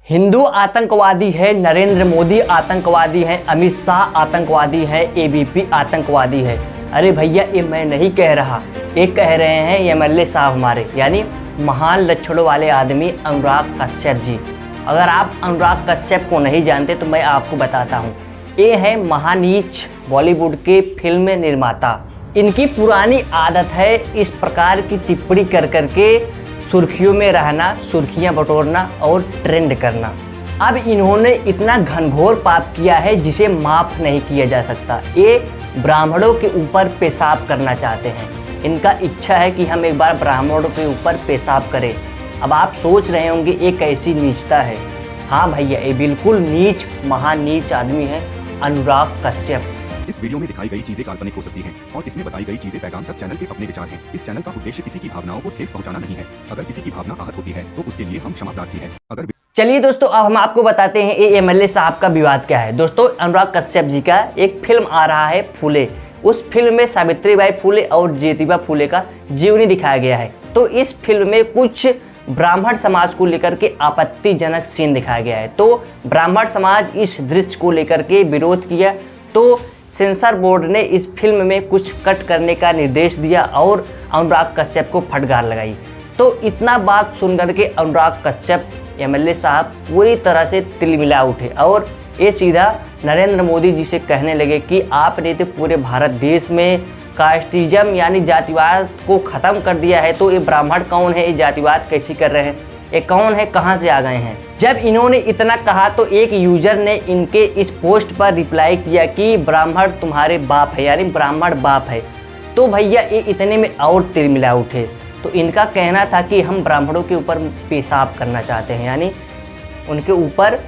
हिंदू आतंकवादी है, नरेंद्र मोदी आतंकवादी है, अमित शाह आतंकवादी है, एबीपी आतंकवादी है। अरे भैया, ये मैं नहीं कह रहा, ये कह रहे हैं एमएलए साहब हमारे, यानी महान लक्षणों वाले आदमी अनुराग कश्यप जी। अगर आप अनुराग कश्यप को नहीं जानते तो मैं आपको बताता हूँ। ये है महानीच बॉलीवुड के फिल्म निर्माता। इनकी पुरानी आदत है इस प्रकार की टिप्पणी कर करके सुर्खियों में रहना, सुर्खियां बटोरना और ट्रेंड करना। अब इन्होंने इतना घनघोर पाप किया है जिसे माफ़ नहीं किया जा सकता। ये ब्राह्मणों के ऊपर पेशाब करना चाहते हैं। इनका इच्छा है कि हम एक बार ब्राह्मणों के ऊपर पेशाब करें। अब आप सोच रहे होंगे ये कैसी नीचता है। हाँ भैया, ये बिल्कुल नीच, महानीच आदमी है अनुराग कश्यप। इस वीडियो में दिखाई गई चीजें काल्पनिक हो सकती हैं और इसमें बताई गई चीजें पैगाम तक चैनल के अपने विचार हैं। इस चैनल का उद्देश्य किसी की भावनाओं को ठेस पहुंचाना नहीं है। अगर किसी की भावना आहत होती है तो उसके लिए हम क्षमा प्रार्थी हैं। अगर चलिए दोस्तों, अब हम आपको बताते हैं ये एमएलए साहब का विवाद क्या है। दोस्तों, अनुराग कश्यप जी का एक फिल्म आ रहा है फूले। उस फिल्म में सावित्रीबाई फूले और ज्योतिबा फूले का जीवनी दिखाया गया है। तो इस फिल्म में कुछ ब्राह्मण समाज को लेकर के आपत्तिजनक सीन दिखाया गया है। तो ब्राह्मण समाज इस दृश्य को लेकर के विरोध किया, तो सेंसर बोर्ड ने इस फिल्म में कुछ कट करने का निर्देश दिया और अनुराग कश्यप को फटकार लगाई। तो इतना बात सुनकर के अनुराग कश्यप एमएलए साहब पूरी तरह से तिलमिला उठे और ये सीधा नरेंद्र मोदी जी से कहने लगे कि आपने तो पूरे भारत देश में कास्टिज्म यानी जातिवाद को ख़त्म कर दिया है, तो ये ब्राह्मण कौन है, ये जातिवाद कैसी कर रहे हैं, ये कौन है, कहाँ से आ गए हैं। जब इन्होंने इतना कहा तो एक यूजर ने इनके इस पोस्ट पर रिप्लाई किया कि ब्राह्मण तुम्हारे बाप है, यानी ब्राह्मण बाप है। तो भैया ये इतने में और तिलमिला उठे। तो इनका कहना था कि हम ब्राह्मणों के ऊपर पेशाब करना चाहते हैं, यानी उनके ऊपर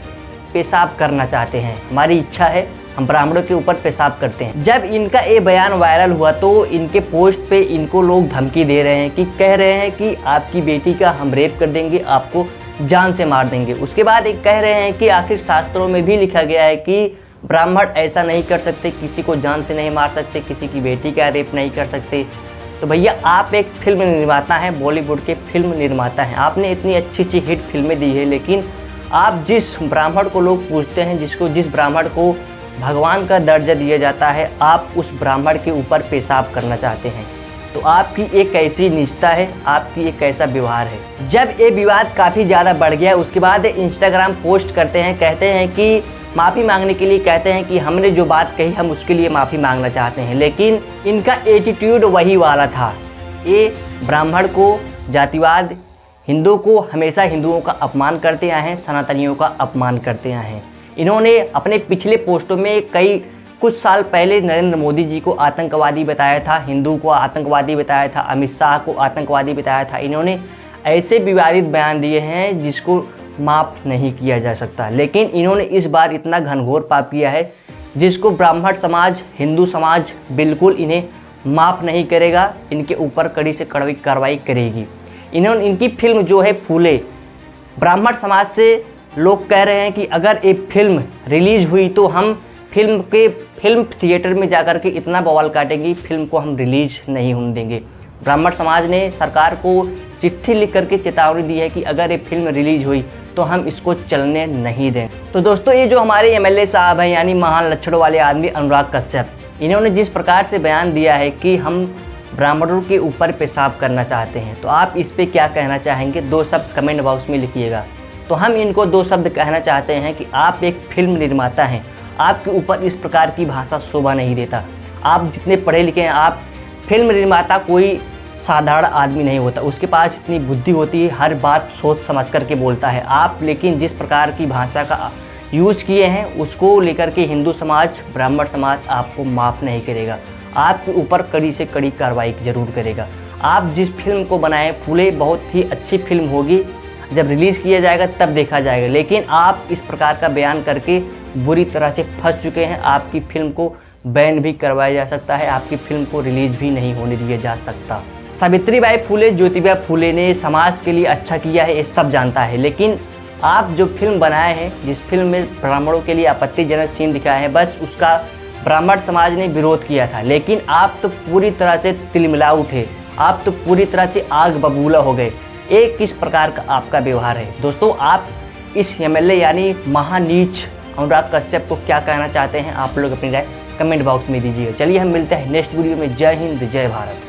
पेशाब करना चाहते हैं, हमारी इच्छा है हम ब्राह्मणों के ऊपर पेशाब करते हैं। जब इनका ये बयान वायरल हुआ तो इनके पोस्ट पे इनको लोग धमकी दे रहे हैं कि कह रहे हैं कि आपकी बेटी का हम रेप कर देंगे, आपको जान से मार देंगे। उसके बाद एक कह रहे हैं कि आखिर शास्त्रों में भी लिखा गया है कि ब्राह्मण ऐसा नहीं कर सकते, किसी को जान से नहीं मार सकते, किसी की बेटी का रेप नहीं कर सकते। तो भैया, आप एक फिल्म निर्माता हैं, बॉलीवुड के फिल्म निर्माता हैं, आपने इतनी अच्छी अच्छी हिट फिल्में दी है, लेकिन आप जिस ब्राह्मण को लोग पूछते हैं, जिस ब्राह्मण को भगवान का दर्जा दिया जाता है, आप उस ब्राह्मण के ऊपर पेशाब करना चाहते हैं। तो आपकी एक कैसी निष्ठा है, आपकी एक कैसा व्यवहार है। जब ये विवाद काफ़ी ज़्यादा बढ़ गया, उसके बाद इंस्टाग्राम पोस्ट करते हैं, कहते हैं कि माफ़ी मांगने के लिए कहते हैं कि हमने जो बात कही हम उसके लिए माफ़ी मांगना चाहते हैं। लेकिन इनका एटीट्यूड वही वाला था। ये ब्राह्मण को, जातिवाद, हिंदू को हमेशा हिंदुओं का अपमान करते आए हैं, सनातनियों का अपमान करते आए हैं। इन्होंने अपने पिछले पोस्टों में कुछ साल पहले नरेंद्र मोदी जी को आतंकवादी बताया था, हिंदू को आतंकवादी बताया था, अमित शाह को आतंकवादी बताया था। इन्होंने ऐसे विवादित बयान दिए हैं जिसको माफ़ नहीं किया जा सकता। लेकिन इन्होंने इस बार इतना घनघोर पाप किया है जिसको ब्राह्मण समाज, हिंदू समाज बिल्कुल इन्हें माफ़ नहीं करेगा, इनके ऊपर कड़ी से कड़वी कार्रवाई करेगी। इनकी फिल्म जो है फूले, ब्राह्मण समाज से लोग कह रहे हैं कि अगर एक फिल्म रिलीज हुई तो हम फिल्म थिएटर में जाकर के इतना बवाल काटेंगे, फिल्म को हम रिलीज नहीं होने देंगे। ब्राह्मण समाज ने सरकार को चिट्ठी लिख करके चेतावनी दी है कि अगर ये फिल्म रिलीज हुई तो हम इसको चलने नहीं दें। तो दोस्तों, ये जो हमारे एमएलए साहब हैं, यानी महान लक्षणों वाले आदमी अनुराग कश्यप, इन्होंने जिस प्रकार से बयान दिया है कि हम ब्राह्मणों के ऊपर पेशाब करना चाहते हैं, तो आप इस पर क्या कहना चाहेंगे? 2 शब्द कमेंट बॉक्स में लिखिएगा। तो हम इनको 2 शब्द कहना चाहते हैं कि आप एक फिल्म निर्माता हैं, आपके ऊपर इस प्रकार की भाषा शोभा नहीं देता। आप जितने पढ़े लिखे हैं, आप फिल्म निर्माता कोई साधारण आदमी नहीं होता, उसके पास इतनी बुद्धि होती है, हर बात सोच समझ करके बोलता है। आप लेकिन जिस प्रकार की भाषा का यूज किए हैं उसको लेकर के हिंदू समाज, ब्राह्मण समाज आपको माफ़ नहीं करेगा, आपके ऊपर कड़ी से कड़ी कार्रवाई जरूर करेगा। आप जिस फिल्म को बनाएं फूले, बहुत ही अच्छी फिल्म होगी, जब रिलीज़ किया जाएगा तब देखा जाएगा। लेकिन आप इस प्रकार का बयान करके बुरी तरह से फंस चुके हैं। आपकी फिल्म को बैन भी करवाया जा सकता है, आपकी फिल्म को रिलीज़ भी नहीं होने दिया जा सकता। सावित्रीबाई फूले, ज्योतिबा फूले ने समाज के लिए अच्छा किया है, ये सब जानता है। लेकिन आप जो फिल्म बनाए हैं, जिस फिल्म में ब्राह्मणों के लिए आपत्तिजनक सीन दिखाया है, बस उसका ब्राह्मण समाज ने विरोध किया था। लेकिन आप तो पूरी तरह से तिलमिला उठे, आप तो पूरी तरह से आग बबूला हो गए। ये किस प्रकार का आपका व्यवहार है? दोस्तों, आप इस एमएलए यानी महानीच अनुराग कश्यप को क्या कहना चाहते हैं आप लोग अपनी राय कमेंट बॉक्स में दीजिएगा। चलिए हम मिलते हैं नेक्स्ट वीडियो में। जय हिंद जय भारत।